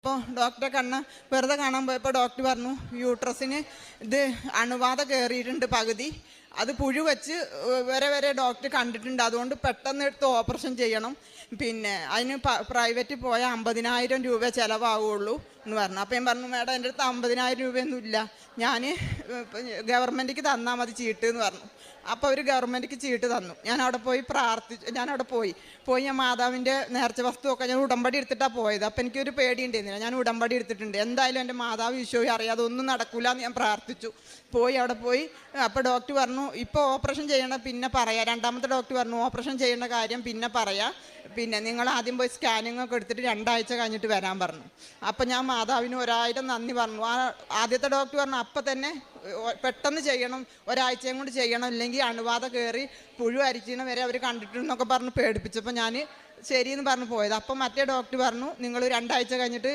അപ്പോൾ ഡോക്ടറെ വെറുതെ കാണാൻ പോയപ്പോൾ ഡോക്ടർ പറഞ്ഞു യൂട്രസിന് ഇത് അണുബാധ കയറിയിട്ടുണ്ട് പകുതി, അത് പുഴു വെച്ച് വരെ ഡോക്ടർ കണ്ടിട്ടുണ്ട്, അതുകൊണ്ട് പെട്ടെന്ന് എടുത്ത് ഓപ്പറേഷൻ ചെയ്യണം, പിന്നെ അതിന് പ്രൈവറ്റിൽ പോയാൽ 50,000 രൂപ ചിലവാകുള്ളൂ എന്ന് പറഞ്ഞു. അപ്പോൾ ഞാൻ പറഞ്ഞു മേഡം എൻ്റെ അടുത്ത് 50,000 രൂപയൊന്നും ഇല്ല, ഞാൻ ഗവൺമെൻറ്റിക്ക് തന്നാൽ മതി ചീട്ട് എന്ന് പറഞ്ഞു. അപ്പോൾ അവർ ഗവൺമെൻറ്റിക്ക് ചീട്ട് തന്നു. ഞാനവിടെ പോയി ഞാനവിടെ പോയി ഞാൻ മാതാവിൻ്റെ നേർച്ച വസ്തുവൊക്കെ ഞാൻ ഉടമ്പടി എടുത്തിട്ടാണ് പോയത്. അപ്പോൾ എനിക്കൊരു പേടി ഉണ്ടായിരുന്നില്ല, ഞാൻ ഉടമ്പടി എടുത്തിട്ടുണ്ട്, എന്തായാലും എൻ്റെ മാതാവ് ഈശോയെ അറിയാതെ ഒന്നും നടക്കില്ല എന്ന് ഞാൻ പ്രാർത്ഥിച്ചു. അവിടെ പോയി അപ്പോൾ ഡോക്ടർ പറഞ്ഞു ഇപ്പോൾ ഓപ്പറേഷൻ ചെയ്യണം പിന്നെ പറയാം. രണ്ടാമത്തെ ഡോക്ടർ പറഞ്ഞു ഓപ്പറേഷൻ ചെയ്യേണ്ട കാര്യം പിന്നെ പറയാം, പിന്നെ നിങ്ങൾ ആദ്യം പോയി സ്കാനിങ് ഒക്കെ എടുത്തിട്ട് 2 ആഴ്ച കഴിഞ്ഞിട്ട് വരാൻ പറഞ്ഞു. അപ്പം ഞാൻ മാതാവിന് 1000 നന്ദി പറഞ്ഞു. ആദ്യത്തെ ഡോക്ടർ പറഞ്ഞു അപ്പം തന്നെ പെട്ടെന്ന് ചെയ്യണം, ഒരാഴ്ചയും കൊണ്ട് ചെയ്യണം, ഇല്ലെങ്കിൽ അണുബാധ കയറി പുഴു അരിച്ചിണ വരെ അവർ കണ്ടിട്ടുണ്ടെന്നൊക്കെ പറഞ്ഞ് പേടിപ്പിച്ചപ്പോൾ ഞാൻ ശരിയെന്ന് പറഞ്ഞ് പോയത്. അപ്പം മറ്റേ ഡോക്ടർ പറഞ്ഞു നിങ്ങൾ 2 ആഴ്ച കഴിഞ്ഞിട്ട്